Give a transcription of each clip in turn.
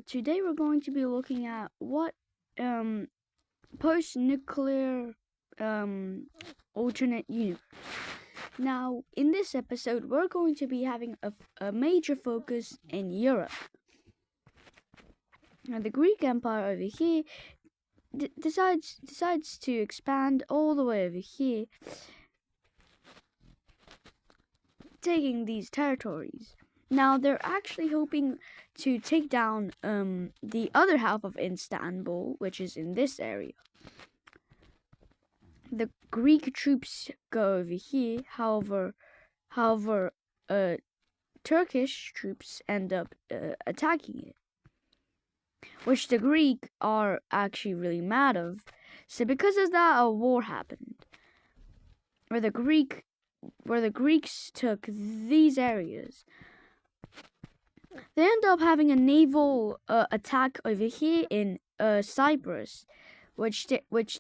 Today we're going to be looking at what post-nuclear alternate universe. Now, in this episode, we're going to be having a major focus in Europe. Now, the Greek Empire over here decides to expand all the way over here, taking these territories. Now, they're actually hoping to take down the other half of Istanbul, which is in this area. The Greek troops go over here. However, Turkish troops end up attacking it, which the Greek are actually really mad of. So because of that, a war happened, where the Greeks took these areas. They end up having a naval attack over here in Cyprus, which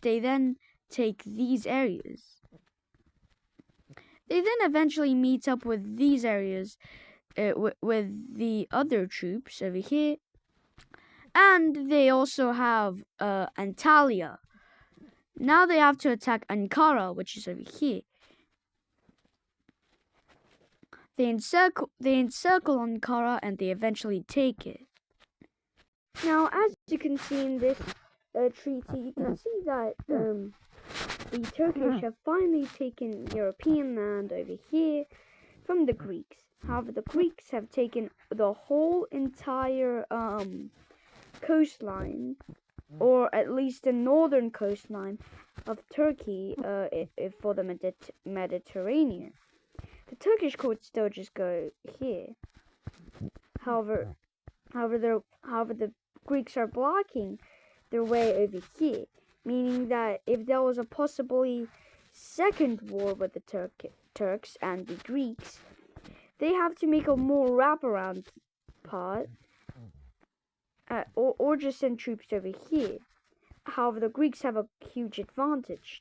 they then take these areas. They then eventually meet up with these areas with the other troops over here, and they also have Antalya. Now they have to attack Ankara, which is over here. They encircle Ankara and they eventually take it. Now, as you can see in this treaty, you can see that the Turkish have finally taken European land over here from the Greeks. However, the Greeks have taken the whole entire coastline, or at least the northern coastline of Turkey for the Mediterranean. The Turkish could still just go here. However, the Greeks are blocking their way over here, meaning that if there was a possibly second war with the Turks and the Greeks, they have to make a more wraparound part, or just send troops over here. However, the Greeks have a huge advantage,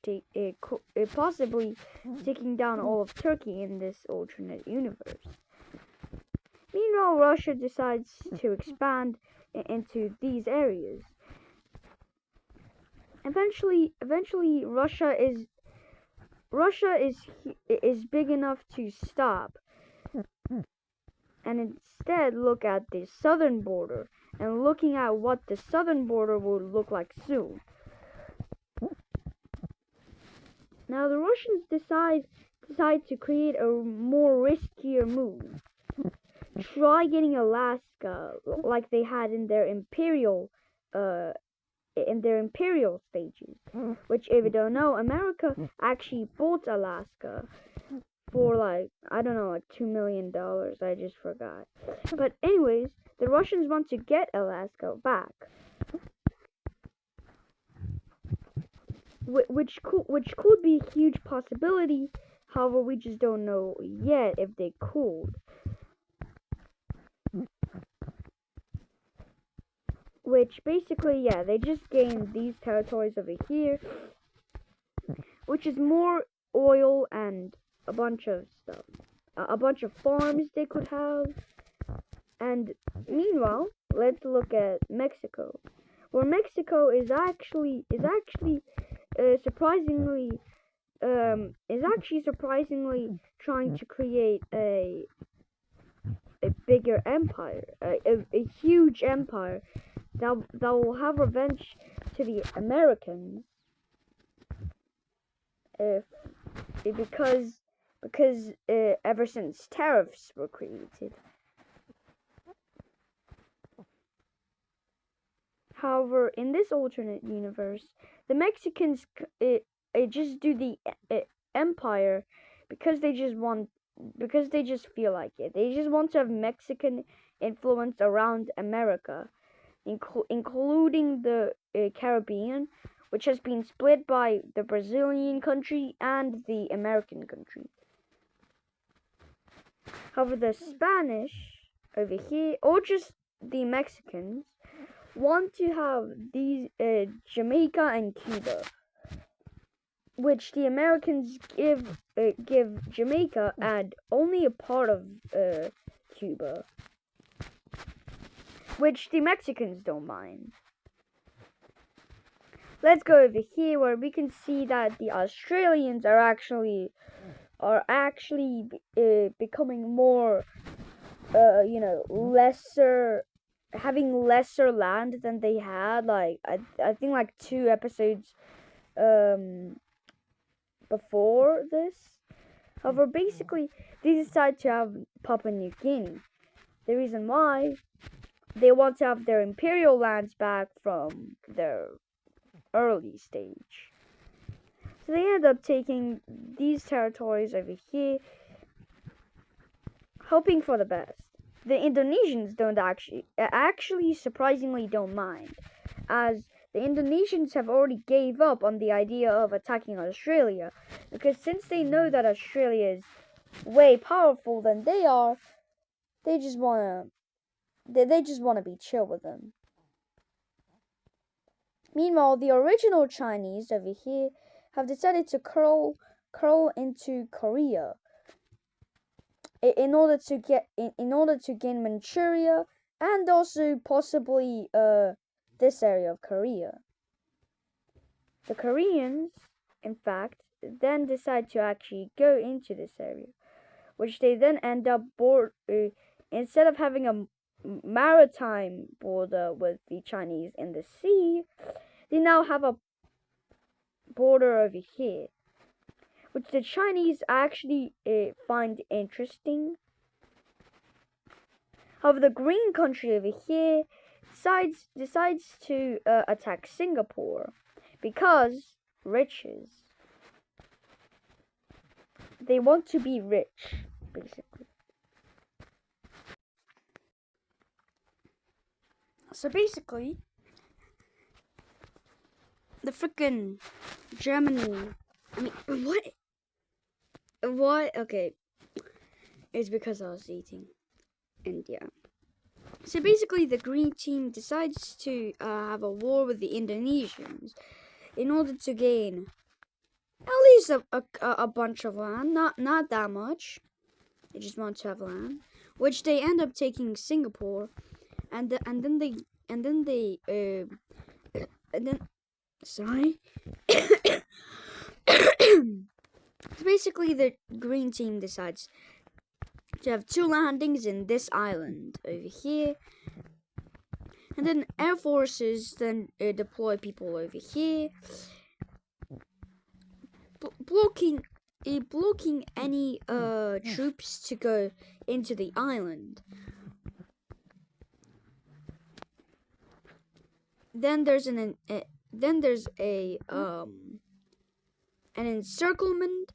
possibly taking down all of Turkey in this alternate universe. Meanwhile, Russia decides to expand into these areas. Eventually, Russia is big enough to stop, and instead look at the southern border, and looking at what the southern border will look like soon. Now the Russians decide to create a more riskier move. Try getting Alaska like they had in their imperial stages. Which, if you don't know, America actually bought Alaska for like $2 million. I just forgot. But anyways, the Russians want to get Alaska back, which could be a huge possibility. However, we just don't know yet if they could. Which basically, yeah, they just gained these territories over here, which is more oil and a bunch of stuff, a bunch of farms they could have. And meanwhile, let's look at Mexico, where Mexico is actually surprisingly trying to create a bigger empire, a huge empire that will have revenge to the Americans, because ever since tariffs were created. However, in this alternate universe, the Mexicans just do the empire because they just feel like it. They just want to have Mexican influence around America, including the Caribbean, which has been split by the Brazilian country and the American country. However, the Spanish over here, or just the Mexicans, want to have these Jamaica and Cuba, which the Americans give Jamaica and only a part of Cuba. which the Mexicans don't mind. Let's go over here where we can see that the Australians are actually becoming more, lesser, having lesser land than they had. Like I think like 2 episodes before this. However, basically they decide to have Papua New Guinea. The reason why, they want to have their imperial lands back from their early stage. So they end up taking these territories over here, hoping for the best. The Indonesians don't actually surprisingly don't mind, as the Indonesians have already gave up on the idea of attacking Australia, because since they know that Australia is way powerful than they are, they just wanna be chill with them. Meanwhile, the original Chinese over here have decided to curl into Korea in order to gain Manchuria and also possibly this area of Korea. The Koreans, in fact, then decide to actually go into this area, which they then end up instead of having a maritime border with the Chinese in the sea, they now have a border over here, which the Chinese actually find interesting. However, the green country over here decides to attack Singapore because riches. They want to be rich, basically. So basically, the frickin' Germany. I mean, what? What? Okay. It's because I was eating. And yeah. So basically, the green team decides to have a war with the Indonesians in order to gain at least a bunch of land. Not that much. They just want to have land, which they end up taking Singapore, and then sorry. So basically, the green team decides to have 2 landings in this island over here, and then air forces then deploy people over here, blocking any troops to go into the island. Then there's an encirclement,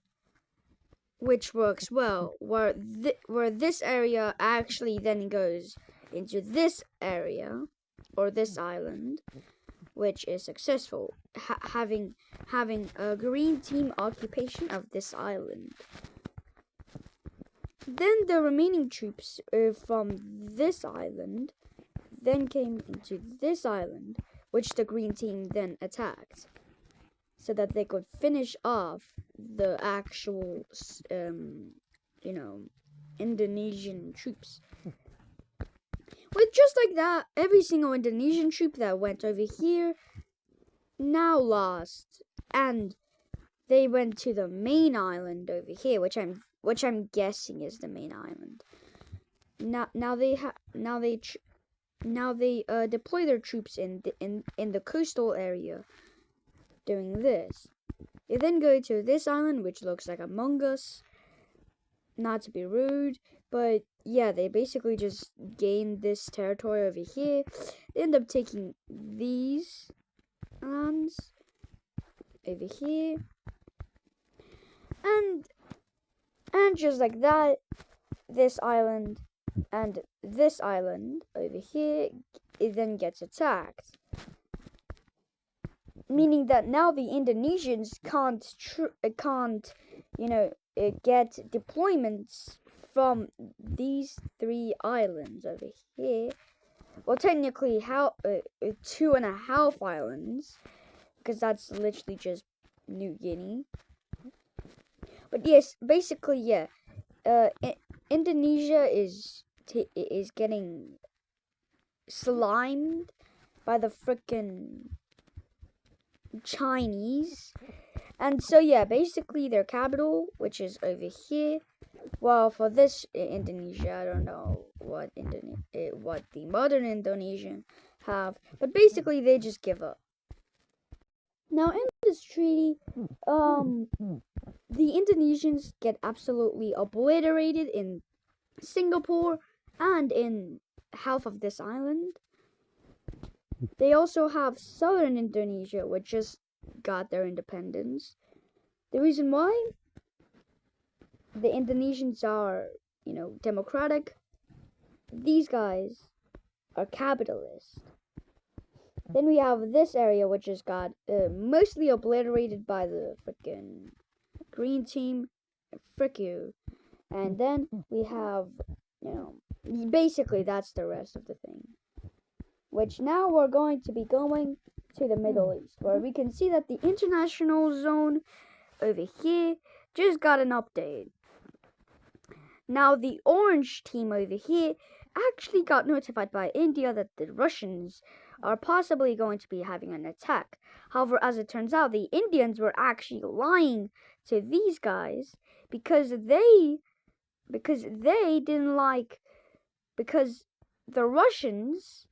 which works well, where this area actually then goes into this area or this island, which is successful, having a green team occupation of this island. Then the remaining troops from this island then came into this island, which the green team then attacked, so that they could finish off the actual, Indonesian troops. With just like that, every single Indonesian troop that went over here now lost, and they went to the main island over here, which I'm guessing is the main island. Now they deploy their troops in the coastal area, doing this. They then go to this island, which looks like Among Us. Not to be rude, but yeah, they basically just gained this territory over here. They end up taking these lands over here, and just like that, this island and this island over here, it then gets attacked. Meaning that now the Indonesians can't get deployments from these 3 islands over here. Well, technically, 2.5 islands, because that's literally just New Guinea. But yes, basically, yeah, Indonesia is getting slimed by the frickin' Chinese. And so yeah, basically their capital, which is over here. Well, for this Indonesia, I don't know what the modern Indonesian have, but basically they just give up. Now in this treaty, the Indonesians get absolutely obliterated in Singapore and in half of this island. They also have southern Indonesia, which just got their independence. The reason why the Indonesians are, democratic, these guys are capitalist. Then we have this area, which just got mostly obliterated by the freaking green team. Frick you. And then we have, basically that's the rest of the thing. Which now we're going to be going to the Middle East, where we can see that the international zone over here just got an update. Now the orange team over here actually got notified by India that the Russians are possibly going to be having an attack. However, as it turns out, the Indians were actually lying to these guys because the Russians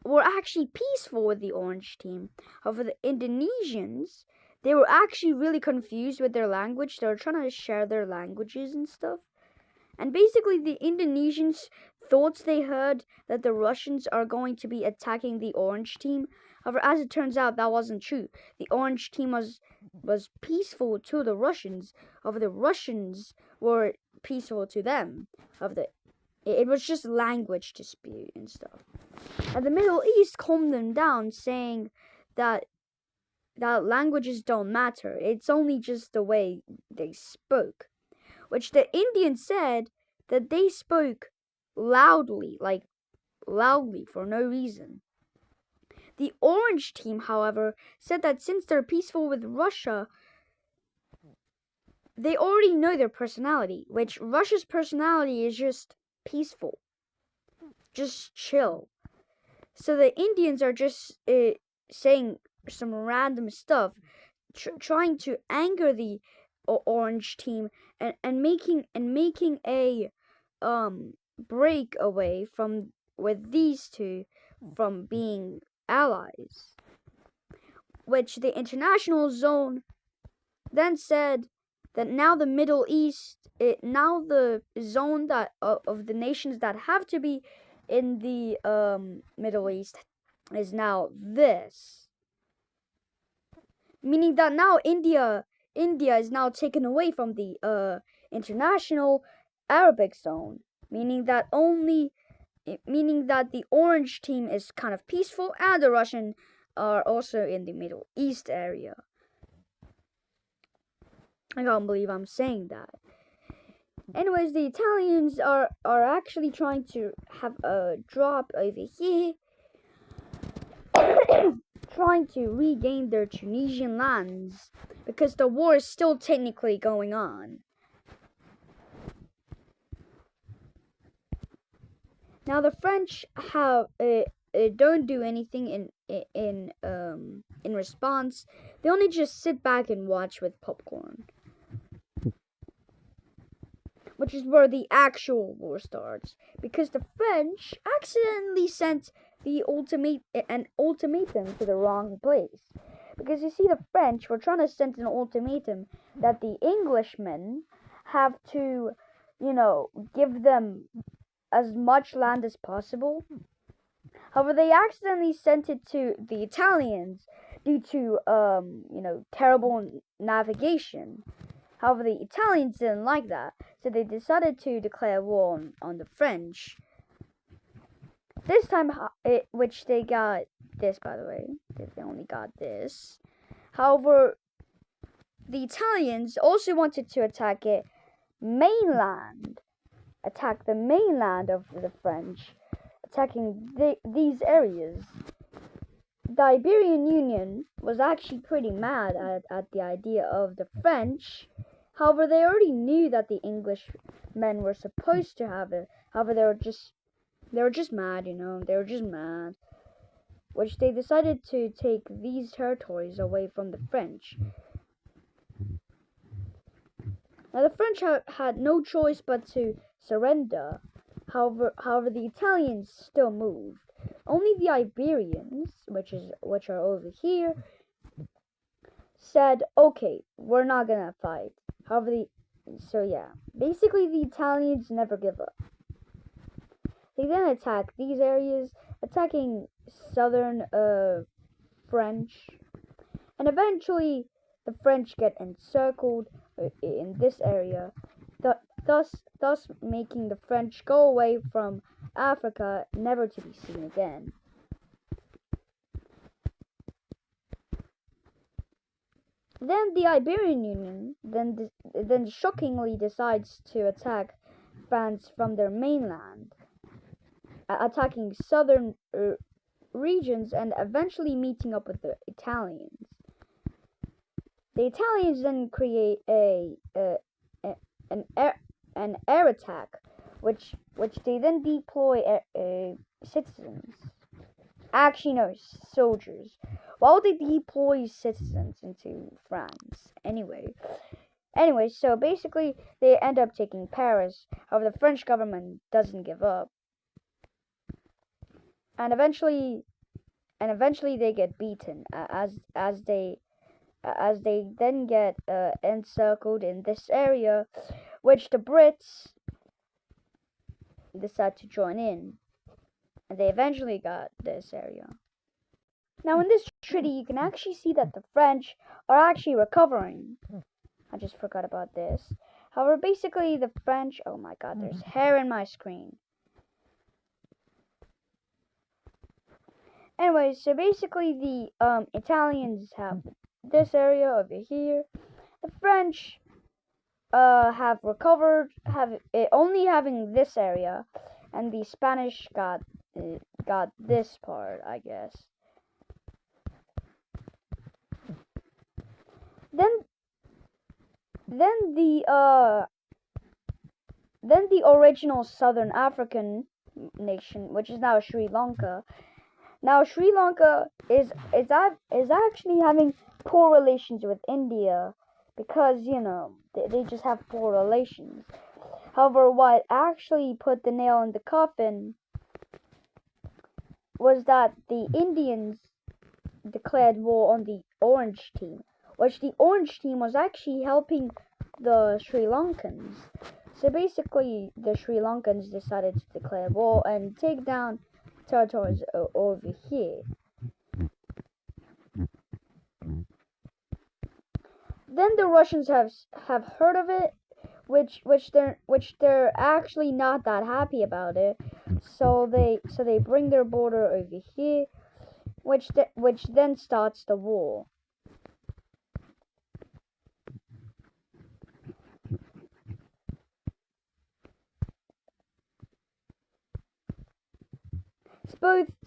were actually peaceful with the orange team. However, the Indonesians, they were actually really confused with their language. They were trying to share their languages and stuff. And basically, the Indonesians thought they heard that the Russians are going to be attacking the orange team. However, as it turns out, that wasn't true. The orange team was peaceful to the Russians. However, the Russians were peaceful to them. It was just language dispute and stuff. And the Middle East calmed them down, saying that languages don't matter. It's only just the way they spoke. Which the Indians said that they spoke loudly for no reason. The orange team, however, said that since they're peaceful with Russia, they already know their personality, which Russia's personality is just peaceful, just chill. So the Indians are just saying some random stuff, trying to anger the orange team and making a break away with these two from being allies, which the international zone then said that now the Middle East, now the zone that of the nations that have to be in the Middle East is now this, meaning that now India is now taken away from the international Arabic zone, meaning that the orange team is kind of peaceful and the Russian are also in the Middle East area. I can't believe I'm saying that. Anyways, the Italians are actually trying to have a drop over here, trying to regain their Tunisian lands because the war is still technically going on. Now the French have don't do anything in response. They only just sit back and watch with popcorn, which is where the actual war starts, because the French accidentally sent an ultimatum to the wrong place. Because you see, the French were trying to send an ultimatum that the Englishmen have to, give them as much land as possible. However, they accidentally sent it to the Italians due to, terrible navigation. However, the Italians didn't like that, so they decided to declare war on the French. This time, which they got this, by the way. They only got this. However, the Italians also wanted to attack the mainland of the French, attacking these areas. The Iberian Union was actually pretty mad at the idea of the French. However, they already knew that the Englishmen were supposed to have it. However, they were just, They were just mad, they were just mad. Which they decided to take these territories away from the French. Now the French had no choice but to surrender. However, the Italians still moved. Only the Iberians, which are over here, said, "Okay, we're not gonna fight." Basically the Italians never give up. They then attack these areas, attacking southern French, and eventually the French get encircled in this area, thus making the French go away from Africa, never to be seen again. Then the Iberian Union then shockingly decides to attack France from their mainland, attacking southern regions and eventually meeting up with the Italians. The Italians then create an air attack, which they then deploy citizens. Actually, no, soldiers. Why would they deploy citizens into France anyway? Anyway, so basically they end up taking Paris. However, the French government doesn't give up, and eventually they get beaten as they then get encircled in this area, which the Brits decide to join in, and they eventually got this area. Now in this treaty you can actually see that the French are actually recovering. I just forgot about this. However, basically the French, oh my god, there's hair in my screen. Anyway, so basically the Italians have this area over here. The French have recovered, only having this area, and the Spanish got this part, I guess. Then the original Southern African nation, which is now Sri Lanka. Now Sri Lanka is actually having poor relations with India because they just have poor relations. However, what actually put the nail in the coffin was that the Indians declared war on the Orange team, which the Orange team was actually helping the Sri Lankans. So basically, the Sri Lankans decided to declare war and take down territories over here. Then the Russians have heard of it, which they're actually not that happy about it. So they bring their border over here, which then starts the war.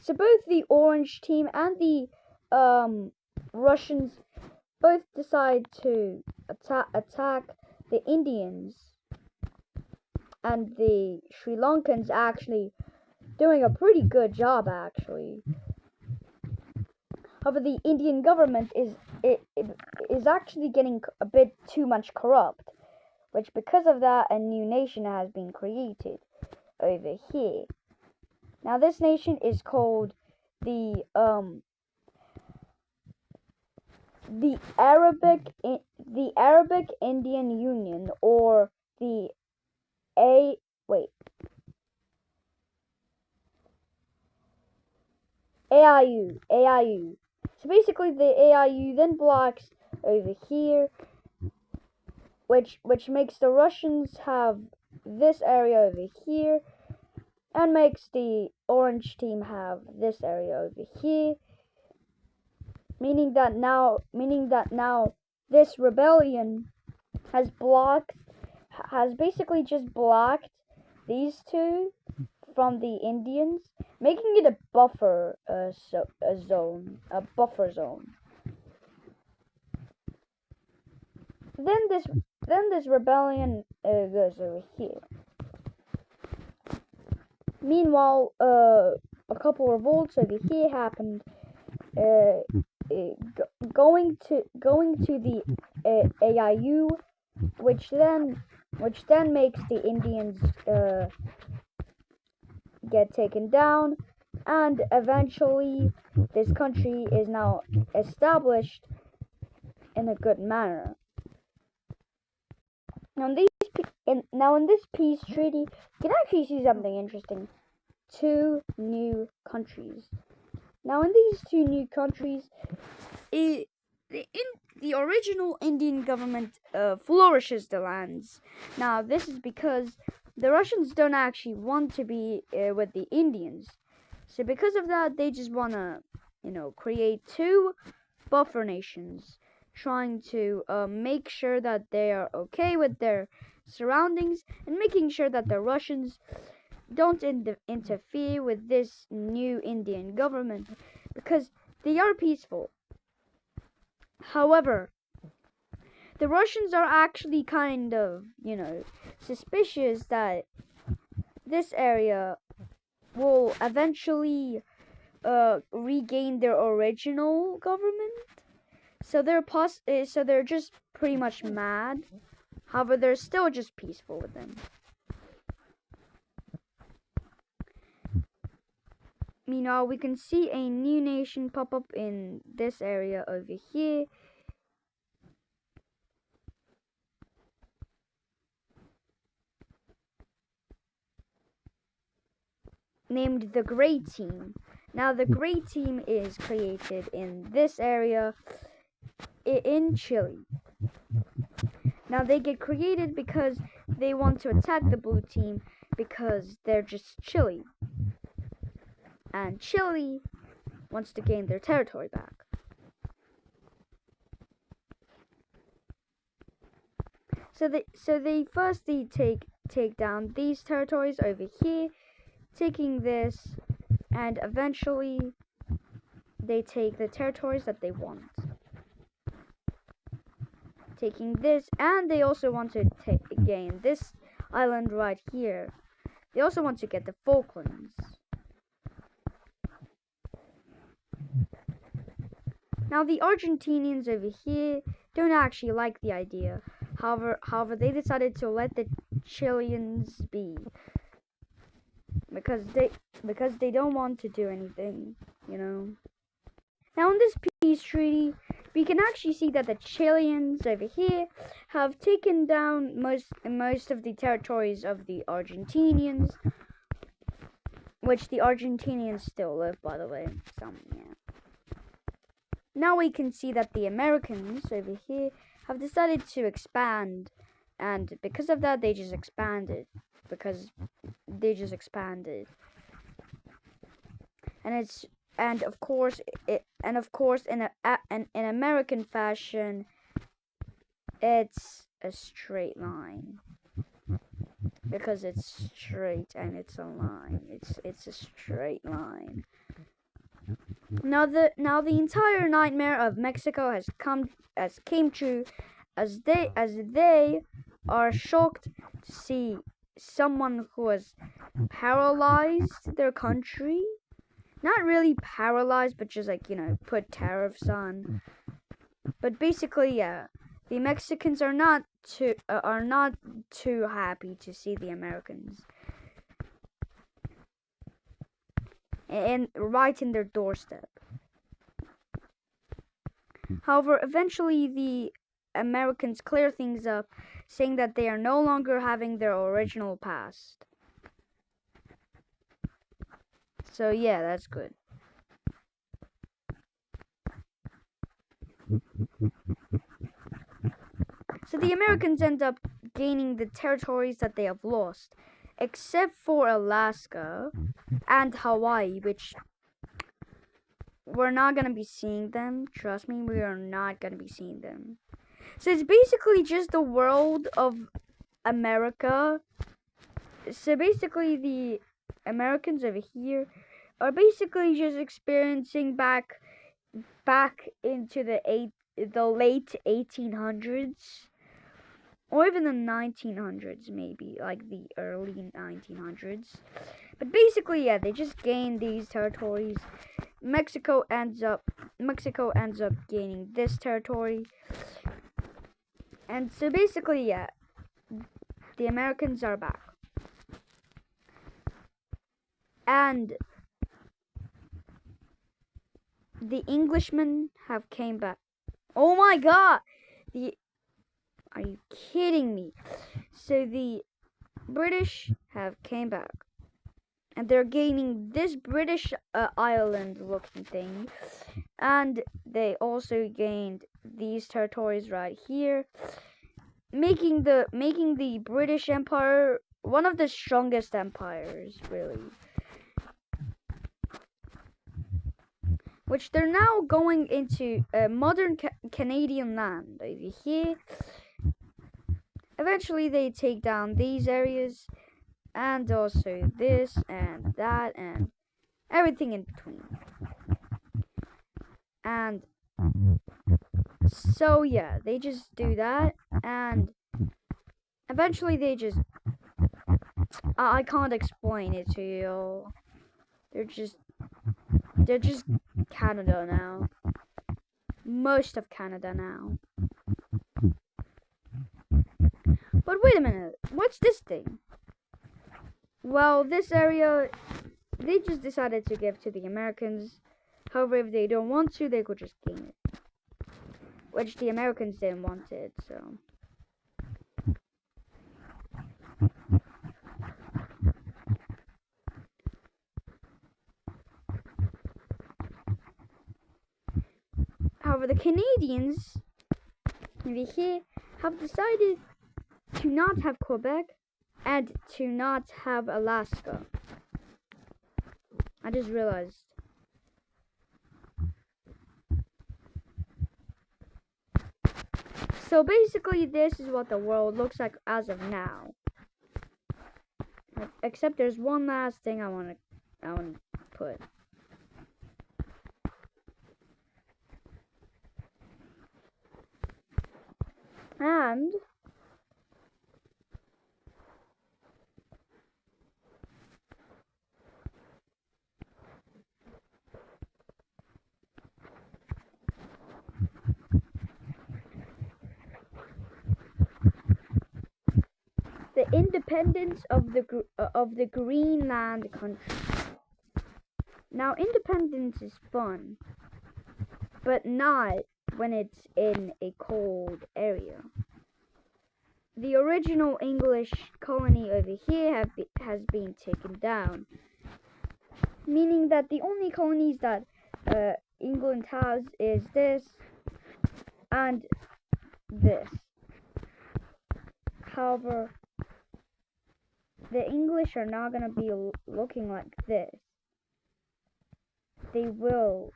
So both the Orange team and the Russians both decide to attack the Indians, and the Sri Lankans actually doing a pretty good job actually. However, the Indian government is actually getting a bit too much corrupt, which because of that a new nation has been created over here. Now this nation is called the Arabic Indian Union, or the AIU. So basically the AIU then blocks over here, which makes the Russians have this area over here, and makes the Orange team have this area over here, meaning that now this rebellion has basically just blocked these two from the Indians, making it a buffer zone. Then this rebellion goes over here. Meanwhile, a couple revolts over here happened. Going to the AIU, which then makes the Indians get taken down, and eventually this country is now established in a good manner. Now in this peace treaty, you can actually see something interesting. 2 new countries. Now in these 2 new countries, the original Indian government flourishes the lands. Now this is because the Russians don't actually want to be with the Indians. So because of that, they just want to, create 2 buffer nations, trying to make sure that they are okay with their surroundings and making sure that the Russians don't interfere with this new Indian government because they are peaceful. However, the Russians are actually kind of, suspicious that this area will eventually regain their original government. So they're just pretty much mad. However, they're still just peaceful with them. Meanwhile, we can see a new nation pop up in this area over here. Named the Grey Team. Now, the Grey Team is created in this area in Chile. Now, they get created because they want to attack the Blue Team because they're just Chile. And Chile wants to gain their territory back. So they firstly take down these territories over here, taking this, and eventually they take the territories that they want. Taking this, and they also want to gain this island right here. They also want to get the Falklands. Now the Argentinians over here don't actually like the idea. However, they decided to let the Chileans be because they don't want to do anything, Now in this peace treaty, we can actually see that the Chileans over here have taken down most of the territories of the Argentinians, which the Argentinians still live, by the way. So yeah. Now we can see that the Americans over here have decided to expand, and because of that, they just expanded. And of course, in American fashion, it's a straight line because it's straight and it's a line. It's a straight line. Now the entire nightmare of Mexico came true, as they are shocked to see someone who has paralyzed their country. Not really paralyzed, but just put tariffs on. But basically, yeah, the Mexicans are not too happy to see the Americans. And right in their doorstep. However, eventually the Americans clear things up, saying that they are no longer having their original past. So yeah, that's good. So the Americans end up gaining the territories that they have lost, except for Alaska and Hawaii, which we're not going to be seeing them. Trust me, we are not going to be seeing them. So it's basically just the world of America. So basically the Americans over here are basically just experiencing back into the late 1800s. Or even the 1900s, maybe, like the early 1900s. But basically, yeah, they just gain these territories. Mexico ends up gaining this territory. And so basically, yeah, the Americans are back. And the Englishmen have came back. Oh my god! Are you kidding me? So the British have came back. And they're gaining this British island looking thing. And they also gained these territories right here, making the British Empire one of the strongest empires, really. Which they're now going into modern Canadian land over here. Eventually they take down these areas, and also this and that and everything in between. And so yeah, they just do that, and eventually they just I can't explain it to you. They're just Canada now. Most of Canada now. But wait a minute, what's this thing? Well, this area, they just decided to give to the Americans. However, if they don't want to, they could just gain it. Which the Americans didn't want it, so. However, the Canadians over here have decided to not have Quebec and to not have Alaska. I just realized. So basically, this is what the world looks like as of now. Except there's one last thing I want to put. And the independence of the Greenland country. Now, independence is fun, but not when it's in a cold area. The original English colony over here has been taken down, meaning that the only colonies that England has is this and this. However, the English are not going to be looking like this. They will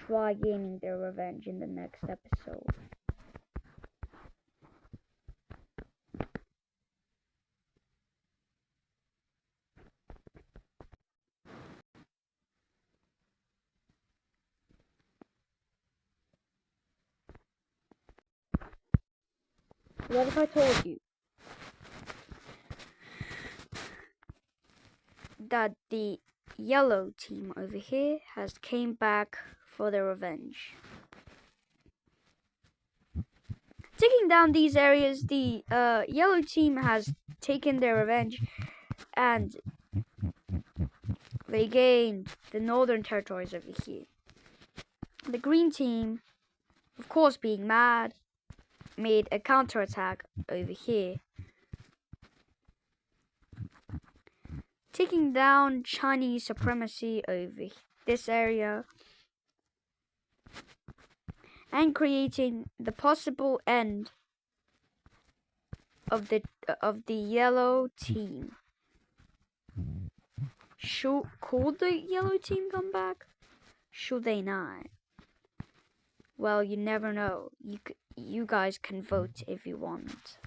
try gaining their revenge in the next episode. What if I told you that the yellow team over here has came back for their revenge? Taking down these areas, the yellow team has taken their revenge, and they gained the northern territories over here. The green team, of course being mad, made a counterattack over here, taking down Chinese supremacy over this area and creating the possible end of the yellow team. Could the yellow team come back? Should they not? Well, you never know. You guys can vote if you want.